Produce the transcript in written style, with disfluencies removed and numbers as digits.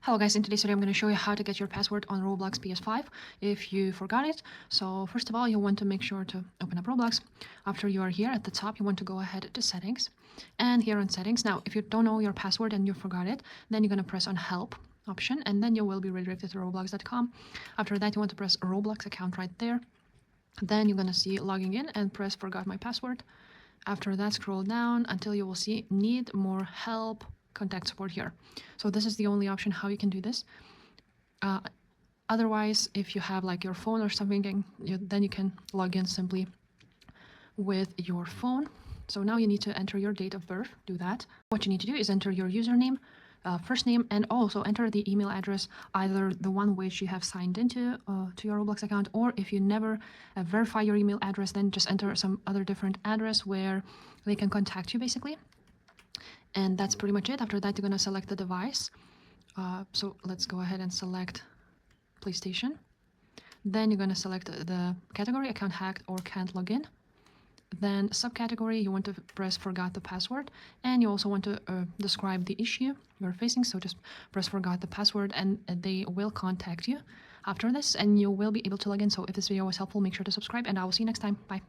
Hello guys, in today's video I'm going to show you how to get your password on Roblox PS5 if you forgot it. So first of all, you want to make sure to open up Roblox. After you are here at the top, you want to go ahead to settings, and here on settings. Now if you don't know your password and you forgot it, then you're going to press on help option, and then you will be redirected to roblox.com. After that, you want to press Roblox account right there. Then you're going to see logging in and press forgot my password. After that, scroll down until you will see need more help, contact support here. So this is the only option how you can do this. Otherwise, if you have like your phone or something, then you can log in simply with your phone. So now you need to enter your date of birth. Do that. What you need to do is enter your username, first name, and also enter the email address, either the one which you have signed into to your Roblox account, or if you never verify your email address, then just enter some other different address where they can contact you basically. And that's pretty much it. After that, you're going to select the device. So let's go ahead and select PlayStation. Then you're going to select the category, account hacked or can't log in. Then subcategory, you want to press forgot the password. And you also want to describe the issue you're facing. So just press forgot the password and they will contact you after this and you will be able to log in. So if this video was helpful, make sure to subscribe and I will see you next time. Bye.